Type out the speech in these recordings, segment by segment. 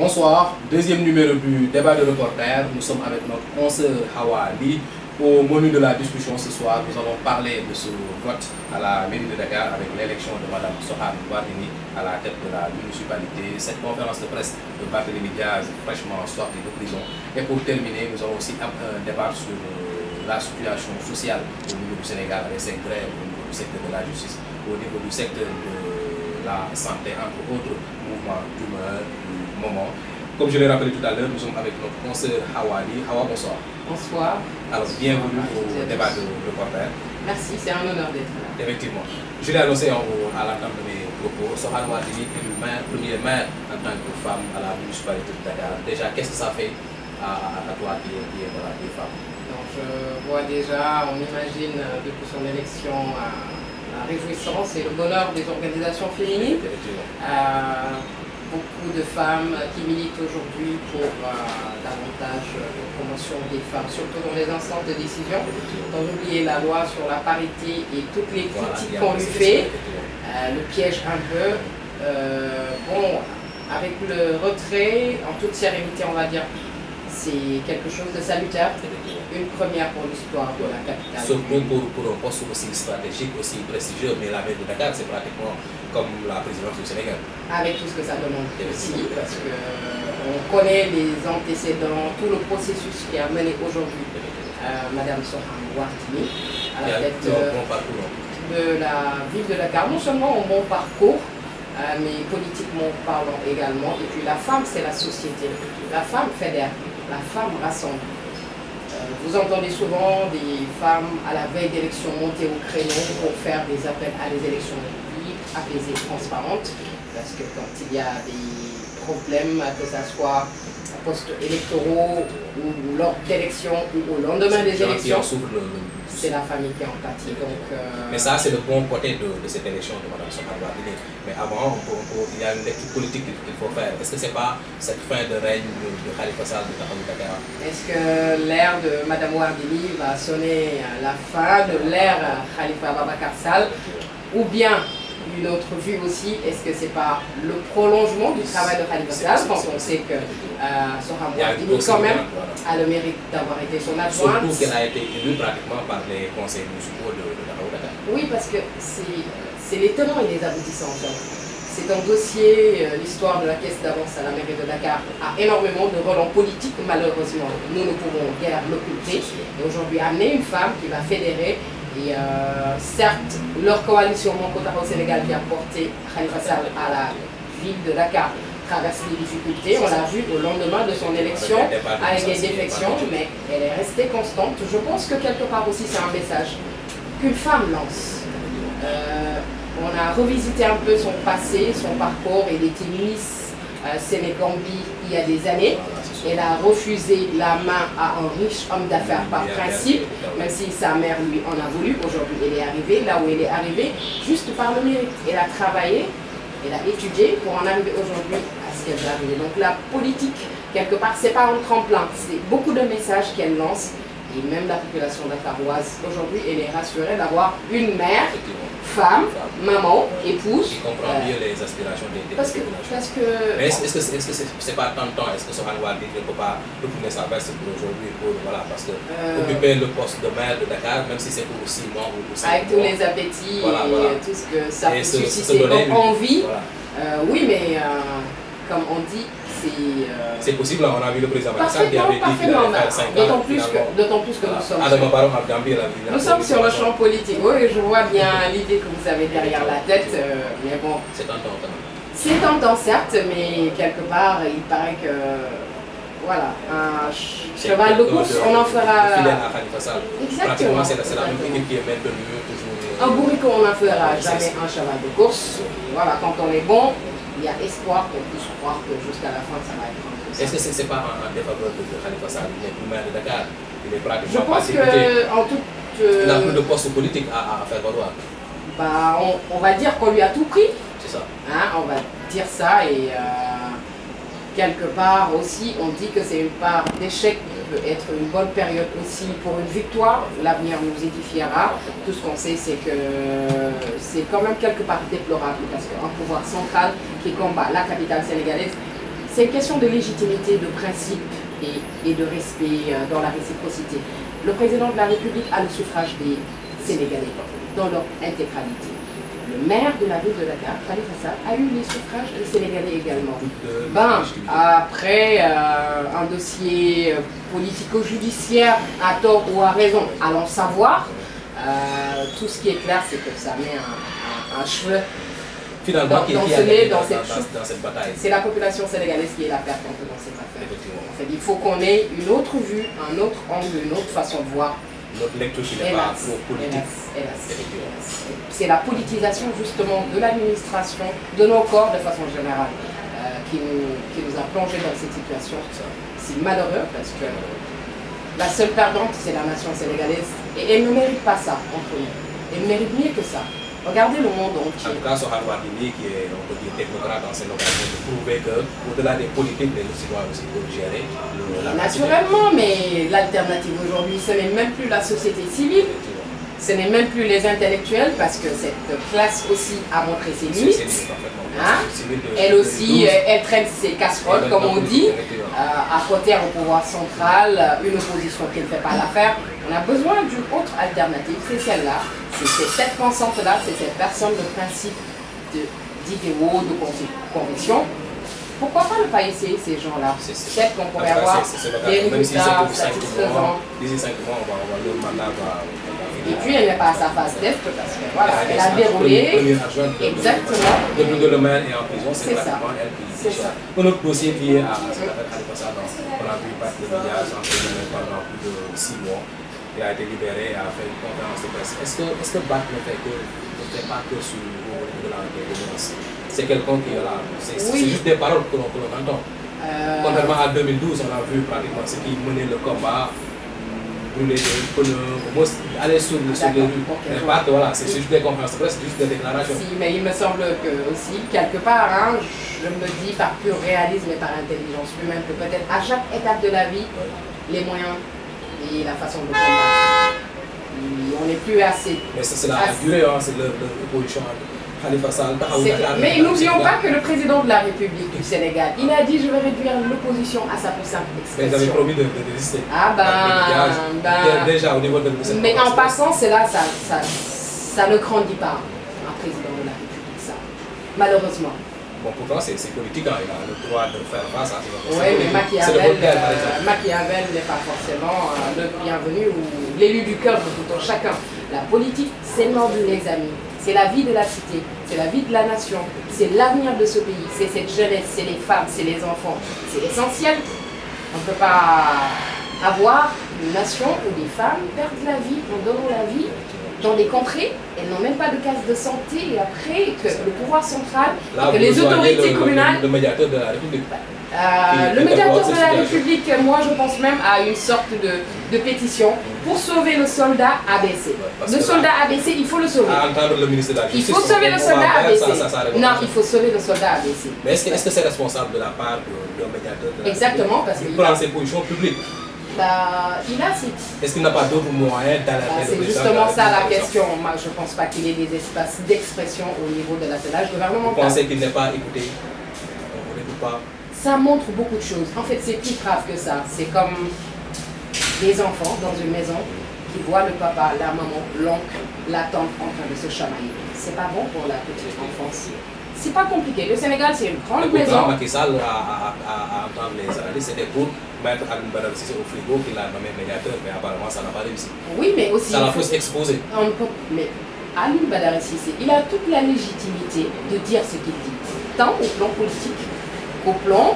Bonsoir, deuxième numéro du débat de reporter. Nous sommes avec notre consoeur Hawa Ali. Au menu de la discussion ce soir, nous allons parler de ce vote à la mairie de Dakar avec l'élection de Mme Soham Wardini à la tête de la municipalité. Cette conférence de presse de Barthélémy Diaz fraîchement sorti de prison. Et pour terminer, nous allons aussi un débat sur la situation sociale au niveau du Sénégal avec ses grèves au niveau du secteur de la justice, au niveau du secteur de la santé, entre autres mouvements d'humeur du moment. Comme je l'ai rappelé tout à l'heure, nous sommes avec notre consoeur Hawa Ali. Hawa, bonsoir. Bonsoir. Alors, bienvenue au débat de reporter. Merci, c'est un honneur d'être là. Effectivement. Je l'ai annoncé à l'entame de mes propos. Soham Wardini est le premier maire en tant que femme à la municipalité de Dakar. Déjà, qu'est-ce que ça fait à toi qui est femme? Donc, je vois déjà, on imagine depuis son élection la réjouissance et le bonheur des organisations féminines. Beaucoup de femmes qui militent aujourd'hui pour davantage de promotion des femmes, surtout dans les instances de décision. Sans oublier la loi sur la parité et toutes les critiques qu'on lui fait, le piège un peu. Bon, avec le retrait, en toute sérénité, on va dire, c'est quelque chose de salutaire. Une première pour l'histoire de la capitale. Surtout pour un poste aussi stratégique, aussi prestigieux, mais la mairie de Dakar, c'est pratiquement comme la présidence du Sénégal. Avec tout ce que ça demande aussi, parce qu'on connaît les antécédents, tout le processus qui a mené aujourd'hui Mme Soham Wardini à la tête de la ville de Dakar. Non seulement au bon parcours, mais politiquement parlant également. Et puis la femme, c'est la société. La femme fédère, la femme rassemble. Vous entendez souvent des femmes à la veille d'élections monter au créneau pour faire des appels à des élections publiques, apaisées, transparentes. Parce que quand il y a des problèmes, que ce soit post-électoraux ou lors d'élections ou au lendemain des élections, c'est la famille qui en pâtit. Mais ça, c'est le bon côté de cette élection de Mme Soham Wardini. Mais avant, il y a une lecture politique qu'il faut faire. Est-ce que ce n'est pas cette fin de règne de Khalifa Sall de Dakar? Est-ce que l'ère de Mme Wardini va sonner la fin de l'ère Khalifa Babacar Sall, ou bien une autre vue aussi, est-ce que c'est pas le prolongement du travail de Khalifa Sall, quand on sait que Soham Wardini quand même a le mérite d'avoir été son adjointe. Surtout qu'elle a été élue pratiquement par les conseils municipaux de Dakar. Oui, parce que c'est les tenants et les aboutissants en fait. C'est un dossier, l'histoire de la caisse d'avance à la mairie de Dakar a énormément de relents politiques, malheureusement. Nous ne pouvons guère l'occulter. Et aujourd'hui, amener une femme qui va fédérer. Et certes, leur coalition Mon Kota au Sénégal qui a porté Khalifa Sall à la ville de Dakar traverse des difficultés. On l'a vu au lendemain de son élection avec des défections, mais elle est restée constante. Je pense que quelque part aussi c'est un message qu'une femme lance. On a revisité un peu son passé, son parcours. Elle était Miss Sénégambie il y a des années. Elle a refusé la main à un riche homme d'affaires par principe, même si sa mère lui en a voulu. Aujourd'hui, elle est arrivée là où elle est arrivée, juste par le mérite. Elle a travaillé, elle a étudié pour en arriver aujourd'hui à ce qu'elle est arrivée. Donc la politique, quelque part, c'est pas un tremplin, c'est beaucoup de messages qu'elle lance. Et même la population dakaroise, aujourd'hui, elle est rassurée d'avoir une mère, femme, maman, épouse. Qui comprend mieux les aspirations des populations. Mais est-ce que c'est pas tentant? Est-ce que Soham Wardini ne peut pas retourner sa veste pour aujourd'hui? Voilà, parce que occuper le poste de maire de Dakar, même si c'est pour 6 mois ou pour 5 mois. Avec tous les appétits et tout ce que ça peut susciter comme envie. Oui, mais comme on dit, c'est possible, on a vu le président Macky qui avait dit qu'il allait faire 5 ans. D'autant plus que nous sommes sur le champ politique. Oui, je vois bien l'idée que vous avez derrière la tête, mais bon. C'est tentant. C'est tentant, certes, mais quelque part, il paraît que, voilà, un cheval de course, on en fera... Exactement. C'est la même équipe qui est maintenue toujours. Un bourricot, on n'en fera jamais un cheval de course. Voilà, quand on est bon, il y a espoir qu'on puisse croire que jusqu'à la fin, ça va être un peu ça. Est-ce que ce n'est pas en défaveur de Khalifa Sall? Il n'est plus maire de Dakar. Il est pratiquement je pense qu'en toute... Il n'a plus de poste politique à faire valoir. Bah, on va dire qu'on lui a tout pris. C'est ça. Hein, on va dire ça et quelque part aussi, on dit que c'est une part d'échec peut être une bonne période aussi pour une victoire. L'avenir nous édifiera. Tout ce qu'on sait, c'est que c'est quand même quelque part déplorable parce qu'un pouvoir central qui combat la capitale sénégalaise, C'est une question de légitimité, de principe et de respect dans la réciprocité. Le président de la République a le suffrage des Sénégalais dans leur intégralité. Le maire de la ville de Dakar, Khalifa Sall, a eu les suffrages des Sénégalais également. Après un dossier politico-judiciaire, à tort ou à raison, allons savoir. Tout ce qui est clair, c'est que ça met un cheveu finalement dans cette bataille. C'est la population sénégalaise qui est la perdante dans cette affaire. En fait, il faut qu'on ait une autre vue, un autre angle, une autre façon de voir. Notre lecture qui n'est pas trop politique. C'est la politisation justement de l'administration, de nos corps de façon générale, qui nous a plongé dans cette situation. C'est malheureux parce que la seule perdante, c'est la nation sénégalaise. Et elle ne mérite pas ça entre nous. Elle mérite mieux que ça. Regardez le monde entier. En tout cas, Sohar Wardini, qui est technocrate dans cette occasion, de prouver qu'au-delà des politiques, les citoyens aussi peuvent gérer la naturellement, mais l'alternative aujourd'hui, ce n'est même plus la société civile, ce n'est même plus les intellectuels, parce que cette classe aussi a montré ses limites. Elle aussi, elle traîne ses casseroles, comme on dit, à côté au pouvoir central, une opposition qui ne fait pas l'affaire. On a besoin d'une autre alternative, c'est celle-là. C'est cette pensante-là, c'est cette personne de principe, d'idéaux, de conviction. Pourquoi pas ne pas essayer ces gens-là? Peut-être qu'on pourrait avoir des résultats satisfaisants. D'ici 5 mois, on va le mandat. Et puis elle n'est pas à sa phase test parce que voilà, elle a déroulé. Exactement. Depuis que le maire est en prison, c'est pratiquement elle qui c'est ça. Un autre dossier lié à cette affaire Khalifa Sall, on a vu par les médias en prison pendant plus de 6 mois. Il a été libéré et a fait une conférence de presse. Est-ce que BAC ne fait pas que sur le niveau de la menace? C'est quelqu'un qui est là. C'est juste des paroles que l'on entend. Contrairement à 2012, on a vu pratiquement ce qui menait le combat, brûler des pneus, aller sur les rues. Mais BAC, voilà, c'est juste des conférences de presse, juste des déclarations. Si, mais il me semble que aussi, quelque part, hein, je me dis par pur réalisme et par intelligence humaine, que peut-être à chaque étape de la vie, les moyens et la façon de combattre. On n'est plus assez. Mais ça, c'est la durée, hein, c'est l'opposition. Khalifa Sall. Mais n'oublions pas que le président de la République du Sénégal, il a dit je vais réduire l'opposition à sa plus simple expression. Mais ils avaient promis de résister. Ah déjà au niveau de mais en passant, c'est là, ça ne grandit pas un président de la République, ça. Malheureusement. Bon, pourtant, c'est politique, hein. Il a le droit de faire face à ça. Oui, mais Machiavel n'est pas forcément le bienvenu ou l'élu du cœur de tout un chacun. La politique, c'est noble, les amis. C'est la vie de la cité, c'est la vie de la nation, c'est l'avenir de ce pays, c'est cette jeunesse, c'est les femmes, c'est les enfants. C'est essentiel. On ne peut pas avoir une nation où des femmes perdent la vie en donnant la vie dans des contrées, elles n'ont même pas de case de santé, et après que le pouvoir central, que les autorités communales... Le médiateur de la République. Le médiateur de la République, moi je pense même à une sorte de pétition pour sauver le soldat ABC. Le soldat ABC, il faut le sauver. À entendre le ministre de la Justice. Il faut sauver le soldat ABC. Non, il faut sauver le soldat ABC. Mais est-ce que c'est responsable de la part d'un médiateur de la Exactement, parce qu'il prend ses positions publiques? Il a ses... Est-ce qu'il n'a pas d'autres moyens d'alerter c'est justement ça la question. Moi, je ne pense pas qu'il y ait des espaces d'expression au niveau de l'attelage gouvernemental. Vous pensez qu'il n'est pas écouté? On n'écoute pas? Ça montre beaucoup de choses. En fait, c'est plus grave que ça. C'est comme des enfants dans une maison qui voient le papa, la maman, l'oncle, la tante en train de se chamailler. C'est pas bon pour la petite enfance. C'est pas compliqué. Le Sénégal, c'est une grande maison. Macky Sall, à entendre les analystes, c'était pour mettre Alioune Badara Cissé au frigo qu'il a nommé médiateur, mais apparemment ça n'a pas réussi. Oui, mais aussi... Ça l'a fait exposer. Mais Alioune Badara Cissé, il a toute la légitimité de dire ce qu'il dit, tant au plan politique qu'au plan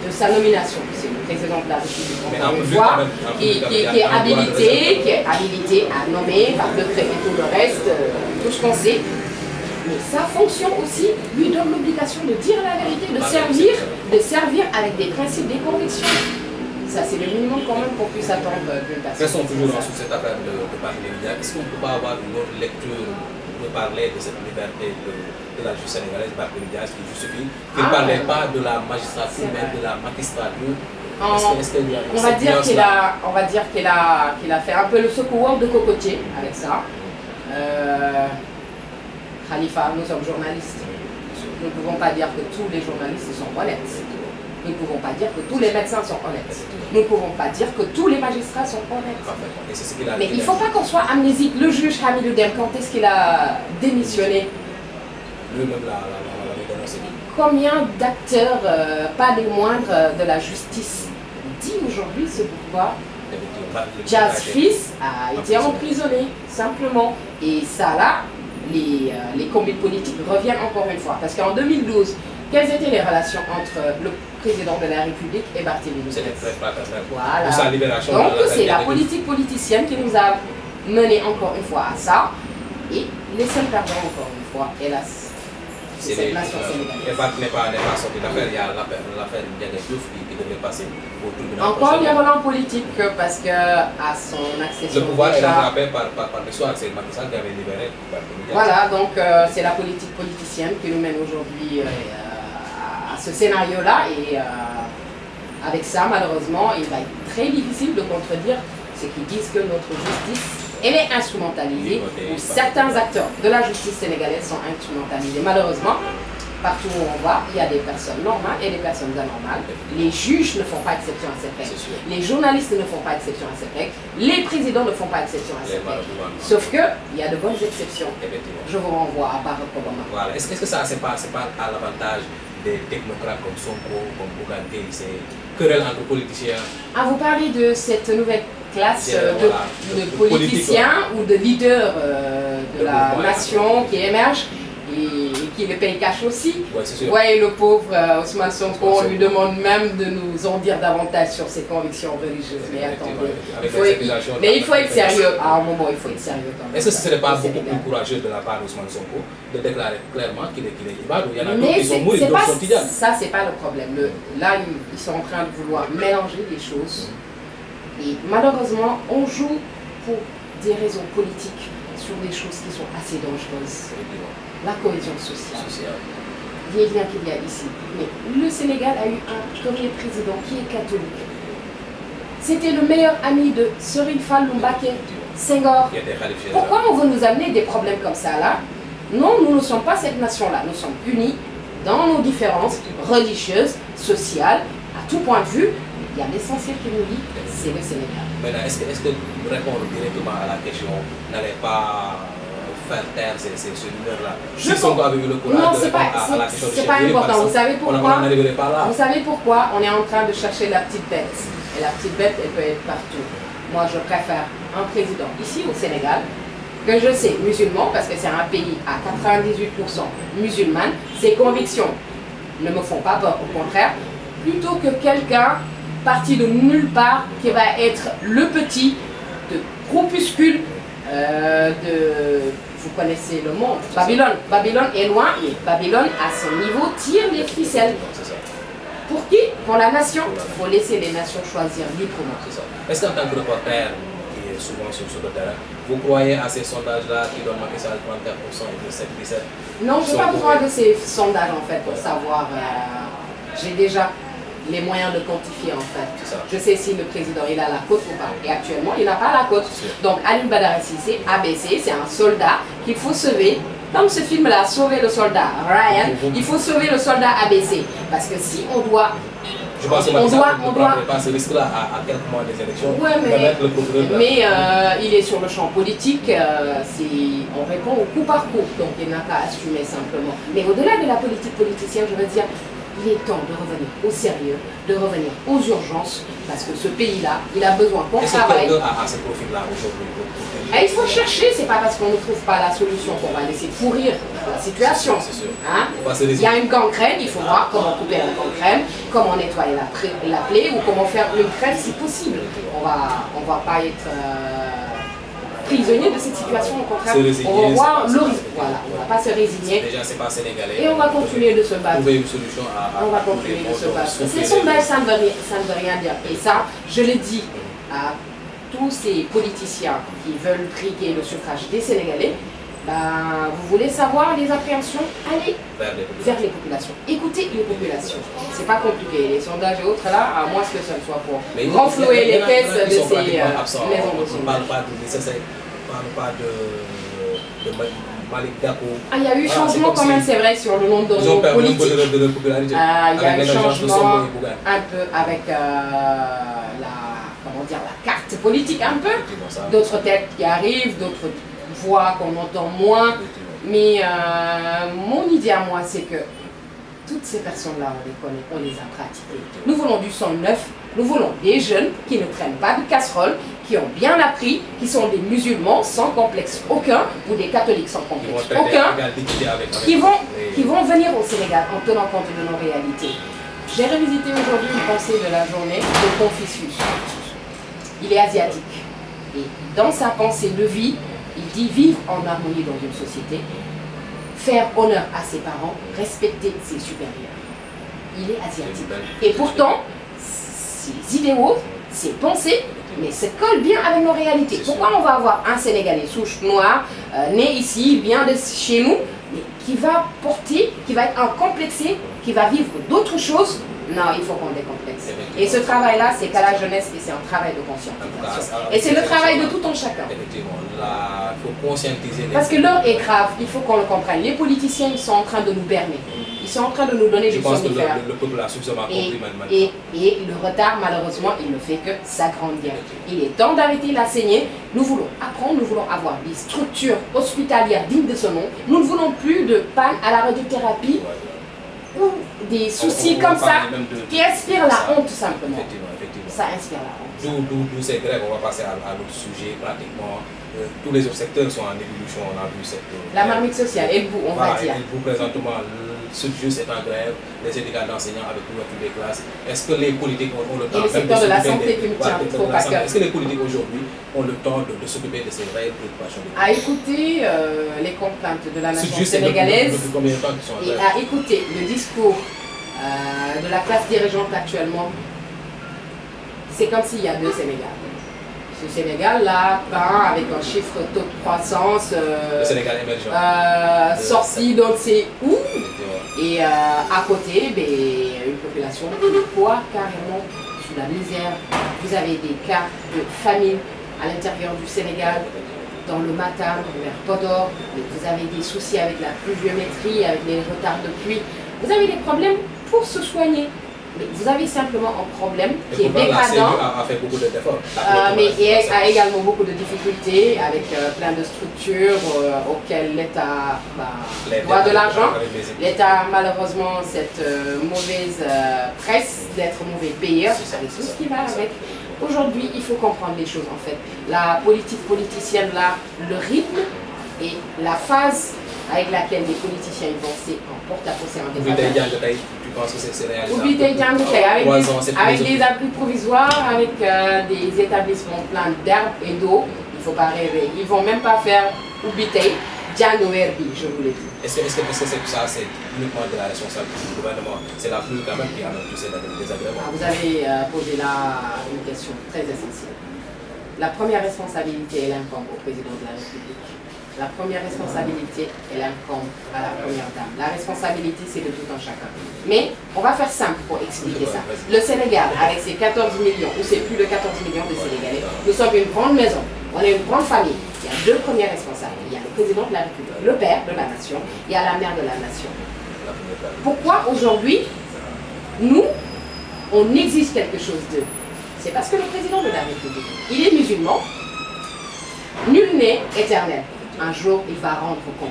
de sa nomination. C'est le président de la République, encore une fois, qui est habilité à nommer par décret et tout le reste, tout ce qu'on sait. Mais sa fonction aussi lui donne l'obligation de dire la vérité, de servir avec des principes, des convictions. Ça, c'est le minimum quand même qu'on puisse attendre d'une personne. Restons toujours sur cette affaire de parler. Est-ce qu'on ne peut pas avoir une autre lecture de parler de cette liberté de la justice sénégalaise par Diaz qui justifie qu'il ne parlait pas de la magistrature, mais de la magistrature? On va dire qu'il a fait un peu le secours de cocotier avec ça. Khalifa, nous sommes journalistes. Nous ne pouvons pas dire que tous les journalistes sont honnêtes. Nous ne pouvons pas dire que tous les médecins sont honnêtes. Nous ne pouvons pas dire que tous les magistrats sont honnêtes. Et c'est ce qu'il a Mais il ne faut pas qu'on soit amnésique. Le juge Hamidou Dème, quand est-ce qu'il a démissionné? Lui-même l'avait dénoncé. Combien d'acteurs, pas les moindres, de la justice dit aujourd'hui ce pourquoi Jazz Fils a été emprisonné, simplement. Et ça là, les combats politiques reviennent encore une fois. Parce qu'en 2012, quelles étaient les relations entre le président de la République et Barthélémy? C'était très fraternel. Voilà. Pour sa libération. Donc c'est la politique politicienne qui nous a mené encore une fois à ça. Et les seuls perdants encore une fois, hélas. C'est cette nation sénégalaise. Et Barth n'est pas sorti d'affaire. Il y a l'affaire Ndiaga Diouf qui devait passer au tribunal. Encore des relents politiques parce qu'à son accession. Le pouvoir est rattrapé par l'histoire. C'est Macky Sall qui avait libéré Barthélémy. Voilà, donc c'est la politique politicienne qui nous mène aujourd'hui à ce scénario-là. Et avec ça, malheureusement, il va être très difficile de contredire ceux qui disent que notre justice elle est instrumentalisée, ou certains acteurs de la justice sénégalaise sont instrumentalisés. Malheureusement, partout où on va, il y a des personnes normales et des personnes anormales. Les juges ne font pas exception à cette règle. Les journalistes ne font pas exception à cette règle. Les présidents ne font pas exception à cette règle. Sauf qu'il y a de bonnes exceptions. Je vous renvoie à Barack Obama. Voilà. Est-ce que ça, c'est pas à l'avantage des technocrates comme Sonko, comme Bougane Gueye, c'est querelle entre politiciens? Ah, vous parlez de cette nouvelle classe de politiciens ou de leaders de la nation qui émergent et qui les payent cash aussi. Ouais, c'est sûr. Ouais, le pauvre Ousmane Sonko, on lui demande même de nous en dire davantage sur ses convictions religieuses. Mais attendez, il faut être sérieux. À un moment, il faut être sérieux quand même. Est-ce que ce ne serait pas beaucoup plus courageux de la part d'Ousmane Sonko de déclarer clairement qu'il est Ibadou? Il y en a d'autres qui sont mouris, d'autres sont tidianes. Ça, c'est pas le problème. Là, ils sont en train de vouloir mélanger les choses. Et malheureusement, on joue pour des raisons politiques sur des choses qui sont assez dangereuses. La cohésion sociale. Les liens qu'il y a ici. Mais le Sénégal a eu un premier président qui est catholique. C'était le meilleur ami de Serigne Fallou Mbacké Senghor. Pourquoi on veut nous amener des problèmes comme ça là? Non, nous ne sommes pas cette nation-là. Nous sommes unis dans nos différences religieuses, sociales, à tout point de vue. Il y a l'essentiel qui nous lie, c'est le Sénégal. Maintenant, est-ce que répondre directement à la question n'allait pas faire taire ces rumeurs-là? Si Sonko avait eu le courage de répondre à la question, c'est pas important. Vous savez pourquoi? On n'arriverait pas là. Vous savez pourquoi? On est en train de chercher la petite bête. Et la petite bête, elle peut être partout. Moi, je préfère un président ici au Sénégal, que je sais musulman, parce que c'est un pays à 98% musulman. Ses convictions ne me font pas peur, au contraire. Plutôt que quelqu'un parti de nulle part qui va être le petit de groupuscule vous connaissez le monde, Babylone. Babylone est loin, mais Babylone à son niveau tire les ficelles. Pour qui? Pour la nation. Il faut laisser les nations choisir librement. Est-ce qu'en tant que reporter qui est souvent sur le terrain, vous croyez à ces sondages-là qui donnent Macky Sall 34% et 17? Non, je n'ai pas besoin de ces sondages en fait pour savoir. J'ai déjà les moyens de quantifier en fait. Je sais si le président il a la côte ou pas. Et actuellement, il n'a pas la côte. Donc Alioune Badara Cissé, ABC, c'est un soldat qu'il faut sauver. Comme ce film-là, Sauver le soldat Ryan, il faut sauver le soldat ABC. Parce que si on doit... Je pense que on doit pas ce risque-là à quelques mois des élections. Ouais, mais il est sur le champ politique, on répond au coup par coup. Donc il n'a qu'à assumer simplement. Mais au-delà de la politique politicienne, je veux dire, il est temps de revenir au sérieux, de revenir aux urgences, parce que ce pays-là, il a besoin qu'on travaille. Est-ce que quelqu'un a ce profil-là aujourd'hui? Il faut chercher, c'est pas parce qu'on ne trouve pas la solution qu'on va laisser pourrir la situation. Hein? Il y a une gangrène, il faut voir comment couper la gangrène, comment nettoyer la plaie ou comment faire une crève si possible. On va pas être prisonnier de cette situation, au contraire. On va voir l'horizon. Voilà, on va pas se résigner. Déjà, c'est pas sénégalais. Et on va continuer de se battre. Trouver une solution on va continuer de se battre. Ces sondages, ça ne veut rien dire. Et ça, je le dis à tous ces politiciens qui veulent briguer le suffrage des Sénégalais, vous voulez savoir les appréhensions, allez vers les populations. Écoutez les populations. C'est pas compliqué. Les sondages et autres là, à moins que ce ne soit pour renflouer les caisses de ces maisons de sondage. On ne parle pas de Malik Gakou. Ah, il y a eu changement quand même, c'est vrai, sur le nombre de politiques. De leur popularité. Il y a eu changement un peu avec comment dire, la carte politique un peu. D'autres têtes qui arrivent, d'autres voix qu'on entend moins. Mais mon idée à moi, c'est que toutes ces personnes-là, on les connaît, on les a pratiquées. Nous voulons du sang neuf, nous voulons des jeunes qui ne prennent pas de casserole, qui ont bien appris, qui sont des musulmans sans complexe aucun, ou des catholiques sans complexe aucun, qui vont venir au Sénégal en tenant compte de nos réalités. J'ai revisité aujourd'hui une pensée de la journée de Confucius. Il est asiatique. Et dans sa pensée de vie, il dit vivre en harmonie dans une société, faire honneur à ses parents, respecter ses supérieurs. Il est asiatique. Et pourtant, ses idéaux, ses pensées, mais se collent bien avec nos réalités. Pourquoi on va avoir un Sénégalais souche noire, né ici, bien de chez nous, mais qui va porter, qui va être incomplexé, qui va vivre d'autres choses? Non, il faut qu'on décomplexe. Et ce travail-là, c'est qu'à la jeunesse, et c'est un travail de conscientisation. Et c'est le travail de tout un chacun. Effectivement, là, il faut conscientiser. Parce que l'heure est grave, il faut qu'on le comprenne. Les politiciens, ils sont en train de nous berner. Ils sont en train de nous donner des somnifères. Je pense que le peuple a suffisamment compris maintenant. Et le retard, malheureusement, il ne fait que s'agrandir. Il est temps d'arrêter la saignée. Nous voulons apprendre, nous voulons avoir des structures hospitalières dignes de ce nom. Nous ne voulons plus de panne à la radiothérapie. Ou des soucis comme ça qui inspirent la honte tout simplement. Effectivement. Ça inspire la honte. D'où ces grèves, on va passer à l'autre sujet. Pratiquement tous les autres secteurs sont en évolution. On a vu cette. La marmite sociale, et vous, on va dire. Et vous, présentement, ce jeu c'est en grève, les syndicats d'enseignants avec l'ouverture des classes. Est-ce que les politiques ont le temps? Et le secteur de la santé qui me tient trop à cœur. Est-ce que les politiques aujourd'hui ont le temps de s'occuper de ces réelles préoccupations? À écouter les complaintes de la nation sénégalaise et à écouter le discours de la classe dirigeante actuellement, c'est comme s'il y a deux Sénégal. Ce Sénégal-là, peint avec un chiffre taux de croissance le Sénégal émergent. Sorti d'on ne sait où, et à côté, une population qui croit carrément sous la misère. Vous avez des cas de famine à l'intérieur du Sénégal, dans le Matam, vers Podor, vous avez des soucis avec la pluviométrie, avec les retards de pluie, vous avez des problèmes pour se soigner. Mais vous avez simplement un problème qui est décadent, a fait beaucoup d'efforts, mais a également beaucoup de difficultés avec plein de structures auxquelles l'État doit de l'argent. L'État a malheureusement cette mauvaise presse d'être mauvais payeur, avec tout ce qui va avec. Aujourd'hui, il faut comprendre les choses en fait. La politique politicienne, là, le rythme et la phase avec laquelle les politiciens vont, c'est en porte-à-faux, c'est en déphasage. Tu penses que c'est réalisable? Avec des abris provisoires, avec des établissements pleins d'herbes et d'eau, il ne faut pas rêver. Ils ne vont même pas faire Ubitei, Djanoerbi, je vous le dis. Est-ce que ça, c'est uniquement de la responsabilité du gouvernement? C'est la pluie quand même qui a tous ces désagréments. Vous avez posé là une question très essentielle. La première responsabilité, elle incombe au président de la République. La première responsabilité, elle incombe à la première dame. La responsabilité, c'est de tout un chacun. Mais on va faire simple pour expliquer ça. Le Sénégal, avec ses 14 millions, ou c'est plus de 14 millions de Sénégalais, nous sommes une grande maison, on est une grande famille. Il y a deux premiers responsables. Il y a le président de la République, le père de la nation, et il y a la mère de la nation. Pourquoi aujourd'hui, nous, on exige quelque chose d'eux? C'est parce que le président de la République, il est musulman, nul n'est éternel. Un jour, il va rendre compte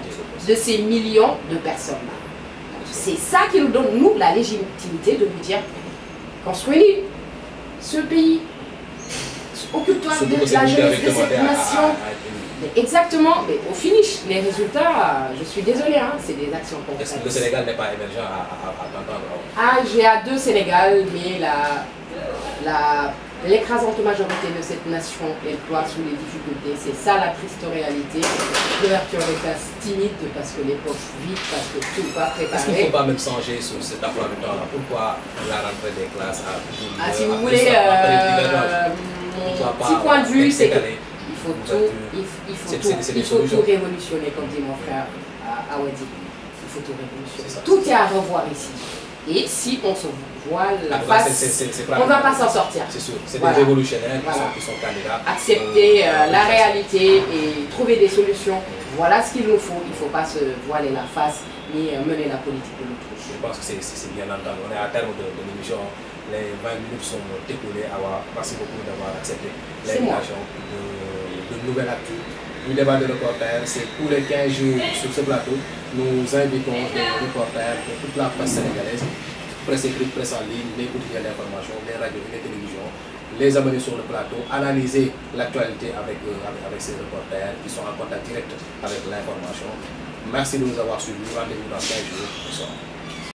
de ces millions de personnes-là. C'est ça qui nous donne, nous, la légitimité de lui dire, construis ce pays, occupe-toi de la jeunesse de cette nation. Mais exactement, mais au finish, les résultats, je suis désolée, hein, c'est des actions concrètes. Est-ce que le Sénégal n'est pas émergent à t'entendre? Ah, j'ai à deux Sénégal, mais l'écrasante majorité de cette nation est ploie sous les difficultés. C'est ça la triste réalité. L'ouverture des classes timide parce que les poches vides, parce que tout pas préparé. Est-ce qu'il ne faut pas même changer sur cet emploi du temps-là? Pourquoi la rentrée des classes a si vous voulez, mon petit point de vue, c'est qu'il faut tout révolutionner, comme dit mon frère Awadi. Il faut tout révolutionner. Tout est à revoir ici. Et si on se voit la face, on ne va pas s'en sortir. C'est sûr, c'est des révolutionnaires qui sont candidats. Accepter la réalité et trouver des solutions, voilà ce qu'il nous faut. Il ne faut pas se voiler la face ni mener la politique de l'autruche. Je pense que c'est bien entendu. On est à terme de l'émission. Les 20 minutes sont écoulées. Merci beaucoup d'avoir accepté l'invitation de Nouvelle Actu. Du débat de reporters, c'est tous les 15 jours sur ce plateau. Nous invitons des reporters de toute la presse sénégalaise, presse écrite, presse en ligne, les quotidiens d'information, les radios et les télévisions, les amener sur le plateau, analyser l'actualité avec ces reporters qui sont en contact direct avec l'information. Merci de nous avoir suivis. Rendez-vous dans 15 jours. Bonsoir.